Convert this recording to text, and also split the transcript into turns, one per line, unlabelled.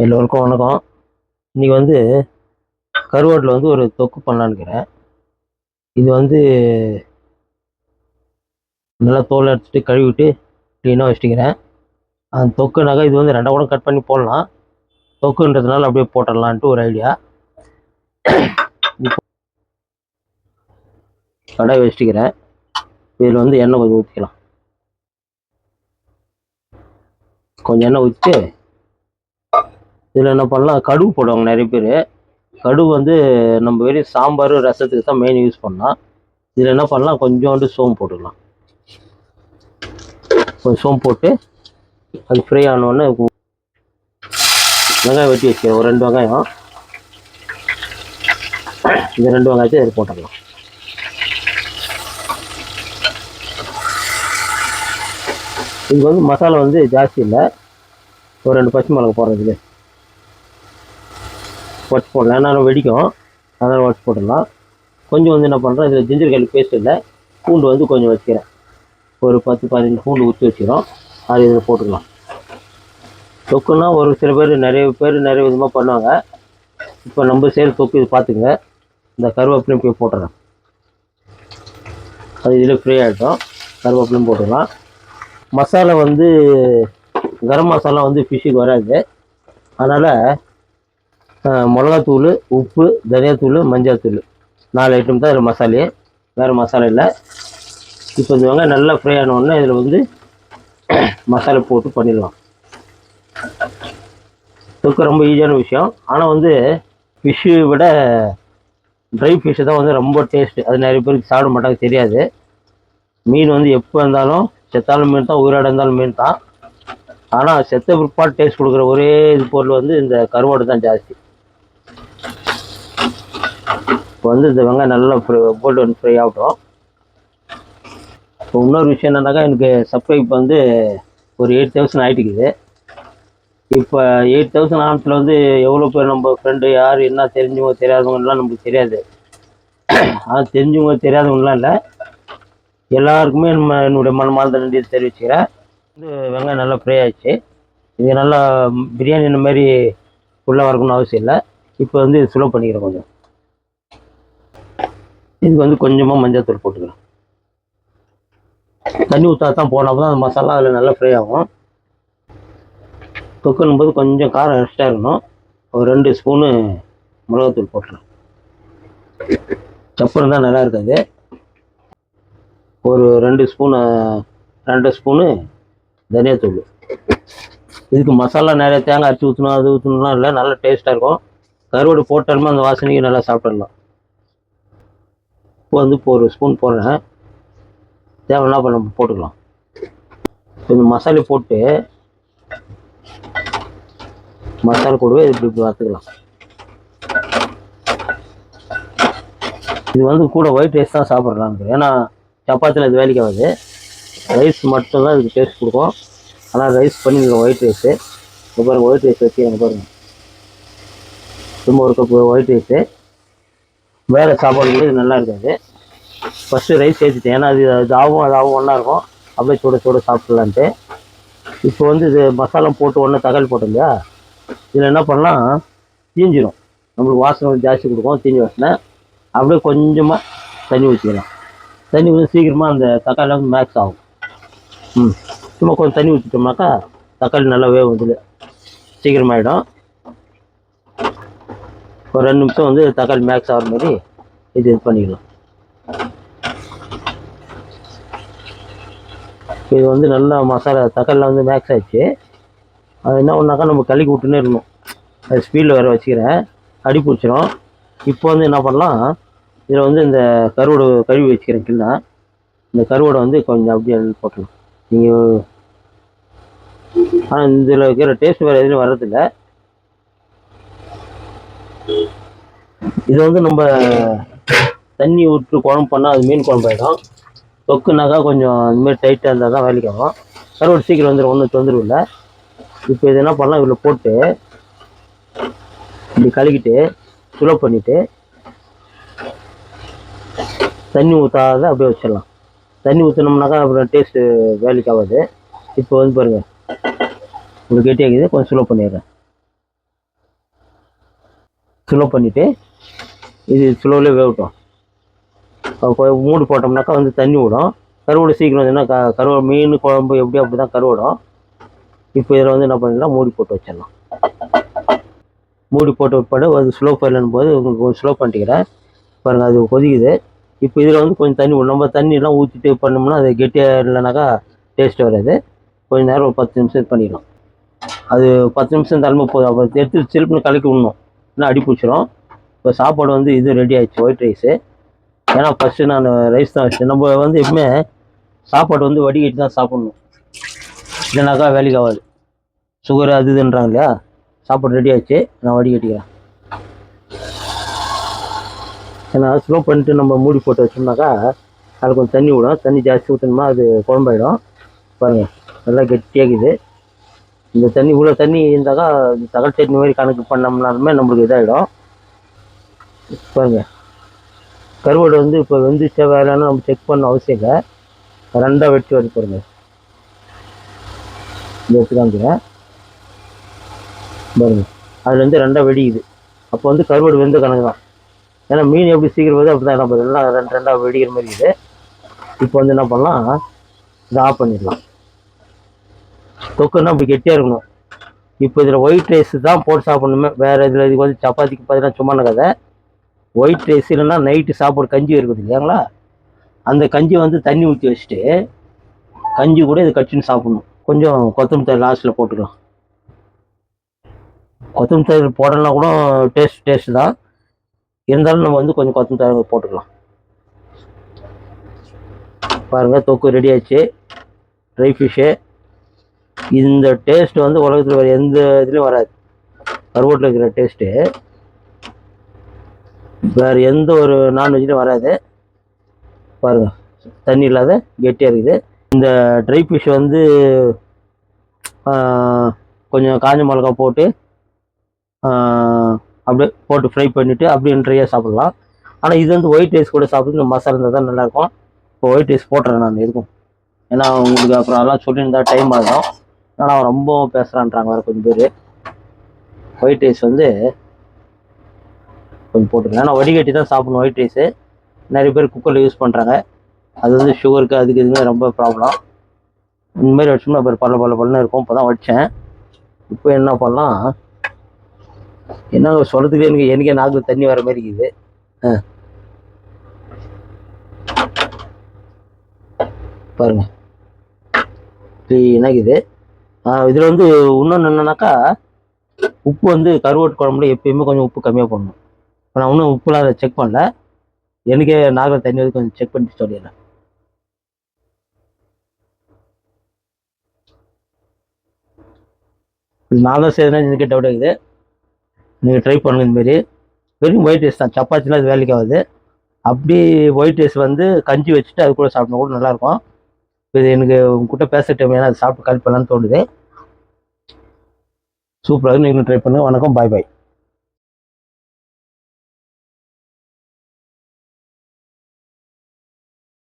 எல்லோருக்கும் வணக்கம். இன்றைக்கி வந்து கருவாட்டில் வந்து ஒரு தொக்கு பண்ணலான்னுக்கிறேன். இது வந்து நல்லா தோல் எடுத்துட்டு கழுவிட்டு க்ளீனாக வச்சுட்டுக்கிறேன். அந்த தொக்குனாக்கா இது வந்து ரெண்டாக கூட கட் பண்ணி போடலாம். தொக்குன்றதுனால அப்படியே போட்டுடலான்ட்டு ஒரு ஐடியா. இப்போ கடாய் வச்சுட்டுக்கிறேன். இதில் வந்து எண்ணெய் கொஞ்சம் ஊற்றிக்கலாம். கொஞ்சம் எண்ணெய் ஊற்றிட்டு இதில் என்ன பண்ணலாம், கடுகு போடுவாங்க நிறைய பேர். கடுகு வந்து நம்ம வெறும் சாம்பார் ரசத்துக்கு தான் மெயின் யூஸ் பண்ணலாம். இதில் என்ன பண்ணலாம், கொஞ்சோண்டு சோம்பு போட்டுக்கலாம். கொஞ்சம் சோம்பு போட்டு அது ஃப்ரை ஆனோடனே வெங்காயம் வெட்டி வச்சுக்கிறேன். ஒரு 2 வெங்காயம். இந்த 2 வெங்காயத்தை இது போட்டுடலாம். இது வந்து மசாலா வந்து ஜாஸ்தி இல்லை, ஒரு 2 பச்சை மிளகா போடுறதுக்கு உடச்சி போடலாம். ஏன்னா வெடிக்கும், அதனால் உடச்சி போட்டுடலாம். கொஞ்சம் வந்து என்ன பண்ணுறேன், இதில் ஜிஞ்சர் கார்லிக் பேஸ்ட் இல்லை, பூண்டு வந்து கொஞ்சம் வச்சுக்கிறேன். ஒரு 10-15 பூண்டு ஊற்றி வச்சுக்கிறோம். அது இதில் போட்டுக்கலாம். தொக்குன்னா ஒரு சில பேர் நிறைய விதமாக பண்ணுவாங்க. இப்போ நம்ம செய்கிற தொக்கு இது பார்த்துங்க. இந்த கருவேப்பிலையும் போய் போட்டுறேன். அது இதில் ஃப்ரை ஆகிட்டோம். கருவேப்பிலையும் போட்டுக்கலாம். மசாலா வந்து கரம் மசாலா வந்து ஃபிஷ்ஷுக்கு வராது. அதனால் மிளகாத்தூள், உப்பு, தனியாத்தூள், மஞ்சள்தூள் 4 ஐட்டம் தான் இதில் மசாலே, வேறு மசாலா இல்லை. இப்போ இந்த வெங்காயம் நல்லா ஃப்ரை ஆனோடனே இதில் வந்து மசாலா போட்டு பண்ணிடலாம். தொக்கு ரொம்ப ஈஸியான விஷயம். ஆனால் வந்து ஃபிஷ்ஷு விட ட்ரை ஃபிஷ்ஷு தான் வந்து ரொம்ப டேஸ்ட்டு. அது நிறைய பேருக்கு சாப்பிட மாட்டாங்க, தெரியாது. மீன் வந்து எப்போ இருந்தாலும் செத்தாலும் மீன் தான், உயிரோட இருந்தாலும் மீன் தான். ஆனால் செத்த பிற்பாடு டேஸ்ட் கொடுக்குற ஒரே இது பொருள் வந்து இந்த கருவாடு தான் ஜாஸ்தி. இப்போ வந்து இந்த வெங்காயம் நல்லா கோல்டன் ஃப்ரை ஆகட்டும். இப்போ இன்னொரு விஷயம் என்னன்னாக்கா, எனக்கு சப்ஸ்கிரைப் வந்து ஒரு 8000 ஆகிட்டுக்குது. இப்போ 8000 ஆனத்தில் வந்து எவ்வளோ பேர் நம்ம ஃப்ரெண்டு யார் என்ன தெரிஞ்சவங்க தெரியாதவங்கலாம் நமக்கு தெரியாது. ஆனால் தெரிஞ்சவங்க தெரியாதவங்கலாம் இல்லை, எல்லாருக்குமே என்னுடைய மனமார்ந்த நன்றி தெரிவிச்சுக்கிறேன். வந்து வெங்காயம் நல்லா ஃப்ரை ஆகிடுச்சு. இது நல்லா பிரியாணி இந்த மாதிரி ஃபுல்லாக வரணும்னு அவசியம் இல்லை. இப்போ வந்து இது ஸ்லோ பண்ணிக்கிறேன். கொஞ்சம் இதுக்கு வந்து கொஞ்சமாக மஞ்சள் போட்டுக்கிறேன். தண்ணி ஊற்றா தான் போனால் தான் அந்த மசாலா அதில் நல்லா ஃப்ரை ஆகும். தொக்குன்னும் போது கொஞ்சம் காரம் எக்ஸ்ட்ரா இருக்கணும். ஒரு 2 ஸ்பூனு மிளகாத்தூள் போட்டுறேன். சப்புன்னு தான் நல்லா இருக்காது. ஒரு 2 ஸ்பூனு தனியாத்தூள். இதுக்கு மசாலா நிறைய தேங்காய் அரைச்சி ஊற்றணும், அது ஊற்றணும்லாம் இல்லை, நல்லா டேஸ்ட்டாக இருக்கும். கருவாடு போட்டாலுமே அந்த வாசனைக்கு நல்லா சாப்பிட்றலாம். இப்போ வந்து இப்போ ஒரு ஸ்பூன் போடுறேன். தேவைன்னா இப்போ நம்ம போட்டுக்கலாம். இந்த மசாலா போட்டு மசாலா கூடவே இப்படி வறுத்துக்கலாம். இது வந்து கூட ஒயிட் ரைஸ் தான் சாப்பிட்றாங்க. ஏன்னா சப்பாத்தியில் இது வேலைக்கு ஆகாது. ரைஸ் மட்டும்தான் இதுக்கு டேஸ்ட் கொடுக்கும். ஆனால் ரைஸ் பண்ணிக்கலாம் ஒயிட் ரைஸு. இப்போ பாருங்கள், ஒயிட் ரைஸ் வச்சு எனக்கு பாருங்கள், சும்மா ஒரு கப்பு ஒயிட் ரைஸு. வேறு சாப்பாடு கூட இது நல்லா இருக்காது. ஃபஸ்ட்டு ரைஸ் சேர்த்துட்டேன், ஏன்னா அது ஒன்றா இருக்கும். அப்படியே சுட சாப்பிட்லான்ட்டு. இப்போ வந்து இது மசாலா போட்டு ஒன்று தக்காளி போட்டோம் இல்லையா, இதில் என்ன பண்ணலாம், தீஞ்சிடும். நம்மளுக்கு வாசனை ஜாஸ்தி கொடுக்கும், தீஞ்சி வாசனை. அப்படியே கொஞ்சமாக தண்ணி ஊற்றிக்கலாம். தண்ணி வந்து சீக்கிரமாக அந்த தக்காளி வந்து மேக்ஸ் ஆகும். சும்மா கொஞ்சம் தண்ணி ஊற்றிட்டோம்னாக்கா தக்காளி நல்லா வேகும். இதில் சீக்கிரமாகிடும். ஒரு 2 நிமிஷம் வந்து தக்காளி மேக்ஸ் ஆகிற மாதிரி இது பண்ணிக்கலாம். இது வந்து நல்லா மசாலா தக்காளியில் வந்து மேக்ஸ் ஆகிடுச்சு. அது என்ன பண்ணாக்கா, நம்ம கலக்கி விட்டுன்னே இருக்கணும். அது ஸ்பீடில் வேறு வச்சுக்கிறேன், அடி பிடிச்சிரும். இப்போ வந்து என்ன பண்ணலாம், இதில் வந்து இந்த கருவாடு கழுவி வச்சுக்கிறேன் கிண்ணா. இந்த கருவாடை வந்து கொஞ்சம் அப்படியே போட்டலாம் நீங்கள். ஆனால் இதில் இருக்கிற டேஸ்ட் வேறு எதுலையும் வர்றதில்லை. இது வந்து நம்ம தண்ணி விட்டு குழம்பு பண்ணால் அது மீன் குழம்பு ஆகிடும். தொக்குனாக்கா கொஞ்சம் இதுமாதிரி டைட்டாக இருந்தால் தான் வேலைக்கு ஆகும். கருவாடு சீக்கிரம் வந்துடும், ஒன்றும் தொந்தரவு இல்லை. இப்போ இது என்ன பண்ணலாம், இதில் போட்டு இப்படி கலக்கிட்டு சுலோ பண்ணிவிட்டு தண்ணி ஊற்றாத அப்படியே வச்சிடலாம். தண்ணி ஊற்றினோம்னாக்கா அப்புறம் டேஸ்ட்டு வேலைக்கு ஆகாது. இப்போ வந்து பாருங்கள், உங்களுக்கு கெட்டியாகுது, கொஞ்சம் சுலோ பண்ணிடுறேன். ஸ்லோ பண்ணிவிட்டு இது ஸ்லோவிலே வேகட்டும். மூடி போட்டோம்னாக்கா வந்து தண்ணி விடும். கருவாடு சீக்கிரம் வந்துன்னா கருவாடு மீன் குழம்பு எப்படி அப்படி தான் கருவாடும். இப்போ இதில் வந்து என்ன பண்ணிடலாம், மூடி போட்டு வச்சிடலாம். மூடி போட்டு விட்பாடு அது ஸ்லோ பண்ணணும் போது உங்களுக்கு கொஞ்சம் ஸ்லோ பண்ணிக்கிறேன் பாருங்கள், அது கொதிக்குது. இப்போ இதில் வந்து கொஞ்சம் தண்ணி விடும். நம்ம தண்ணியெலாம் ஊற்றிட்டு பண்ணோம்னா அது கெட்டியாக இல்லைனாக்கா டேஸ்ட் வராது. கொஞ்சம் நேரம் ஒரு 10 நிமிஷம் இது பண்ணிடலாம். அது 10 நிமிஷம் தலைமை போதும். அப்புறம் எடுத்து சிலுப்புன்னு கலக்கி விடணும், இல்லை அடி பிடிச்சிரும். இப்போ சாப்பாடு வந்து இது ரெடி ஆகிடுச்சு, ஒயிட் ரைஸு. ஏன்னா ஃபஸ்ட்டு நான் ரைஸ் தான் வச்சேன். நம்ம வந்து எப்பவுமே சாப்பாடு வந்து வடிகட்டி தான் சாப்பிட்ணும், இல்லைனாக்கா வேலைக்கு ஆகாது. சுகர் அது இதுன்றாங்க இல்லையா. சாப்பாடு ரெடி ஆகிடுச்சு, நான் வடிகட்டிக்கிறேன். ஏன்னா ஸ்லோ பண்ணிட்டு நம்ம மூடி போட்டு வச்சோம்னாக்கா அது கொஞ்சம் தண்ணி விடும். தண்ணி ஜாஸ்தி ஊற்றணுமா அது குழம்பாயிடும். பாருங்கள் நல்லா கெட்டியாகுது. இந்த தண்ணி இவ்வளோ தண்ணி இருந்தாக்கா தகல் சட்னி மாதிரி கணக்கு பண்ணோம்னாலுமே நம்மளுக்கு இதாகிடும். பாருங்கள் கருவாடு வந்து இப்போ வெந்துச்சா வேலைன்னு நம்ம செக் பண்ண அவசியம் இல்லை. ரெண்டாக வெட்டி வருது பாருங்கள். இந்த எடுத்து காமிக்கிறேன் பாருங்கள், அதுலேருந்து ரெண்டாக வெடிக்குது. அப்போ வந்து கருவாடு வெந்த கணக்கு தான். ஏன்னா மீன் எப்படி சீக்கிரம் வருது அப்படி தான் என்ன பண்ணுறது, எல்லாம் ரெண்டாக வெடிக்கிற மாதிரி இருக்குது. இப்போ வந்து என்ன பண்ணலாம், இதை ஆஃப் பண்ணிடலாம். தொக்குன்னா அப்படி கெட்டியாக இருக்கணும். இப்போ இதில் ஒயிட் ரைஸ் தான் போட்டு சாப்பிட்ணுமே, வேறு இதில் இதுக்கு வந்து சப்பாத்திக்கு பார்த்தீங்கன்னா சும்மா கதை. ஒயிட் ரைஸ் இல்லைன்னா நைட்டு சாப்பாடு கஞ்சி இருக்குது இல்லையாங்களா, அந்த கஞ்சி வந்து தண்ணி ஊற்றி வச்சுட்டு கஞ்சி கூட இது கடிச்சுன்னு சாப்பிட்ணும். கொஞ்சம் கொத்தமல்லி தழை லாஸ்ட்டில் போட்டுக்கலாம். கொத்தமல்லி தழை போடலாம் கூட டேஸ்ட் தான், இருந்தாலும் நம்ம வந்து கொஞ்சம் கொத்தமல்லி தழை போட்டுக்கலாம். பாருங்கள் தொக்கு ரெடி ஆச்சு, ட்ரை ஃபிஷ்ஷு. இந்த டேஸ்ட் வந்து உலகத்தில் வேறு எந்த இதுலேயும் வராது. கருவாட்டில் இருக்கிற டேஸ்ட்டு வேறு எந்த ஒரு நான்வெஜ்லையும் வராது. பாருங்கள் தண்ணி இல்லாத கெட்டியாக இருக்குது. இந்த ட்ரை ஃபிஷ் வந்து கொஞ்சம் காஞ்ச மிளகா போட்டு அப்படியே போட்டு ஃப்ரை பண்ணிவிட்டு அப்படியே ட்ரையாக சாப்பிட்லாம். ஆனால் இது வந்து ஒயிட் ரைஸ் கூட சாப்பிட்டு இந்த மசாலா இருந்தால் தான் நல்லாயிருக்கும். இப்போ ஒயிட் ரைஸ் போட்டுறேன் நான் எதுக்கும், ஏன்னா உங்களுக்கு அப்புறம் அதெல்லாம் சொல்லியிருந்தா டைம் ஆகும். ஆனால் அவன் ரொம்ப பேசுகிறான்றாங்க வேறு கொஞ்சம் பேர். ஒயிட் ரைஸ் வந்து கொஞ்சம் போட்டுக்கலாம். ஆனால் வடிகட்டி தான் சாப்பிடணும் ஒயிட் ரைஸு. நிறைய பேர் குக்கரில் யூஸ் பண்ணுறாங்க, அது வந்து சுகருக்கு அதுக்கு இதுவுமே ரொம்ப ப்ராப்ளம். இந்தமாதிரி வச்சோம்னா அப்புறம் பல்ல இருக்கும். இப்போ தான் வச்சேன். இப்போ என்ன பண்ணலாம், என்ன சொல்கிறதுக்கு எனக்கே நாக்கில் தண்ணி வர மாதிரி இருக்குது. பாருங்கள் க்ளீனாக இது. இதில் வந்து இன்னொன்று என்னன்னாக்கா, உப்பு வந்து கருவாட்டு குழம்புல எப்பயுமே கொஞ்சம் உப்பு கம்மியாக போடணும். இப்போ நான் இன்னும் உப்புலாம் அதை செக் பண்ணல, எனக்கே நாக்கில் தண்ணி வந்து கொஞ்சம் செக் பண்ணிட்டு சொல்லிடுறேன். நான் தான் செய்யறேன், எனக்கே டவுட் ஆகுது. நீங்கள் ட்ரை பண்ணுங்க. இந்தமாரி வெறும் ஒயிட் ரைஸ் தான், சப்பாத்திலாம் அது வேலைக்கு ஆகுது. அப்படி ஒயிட் ரைஸ் வந்து கஞ்சி வச்சுட்டு அது கூட சாப்பிட்டா கூட நல்லாயிருக்கும். இது எனக்கு உங்ககிட்ட பேச டைம் ஏன்னா அது சாப்பிட்டு கல் பண்ணலான்னு தோணுது. சூப்பராக நீங்களும் ட்ரை பண்ணுங்கள். வணக்கம், பாய் பாய்.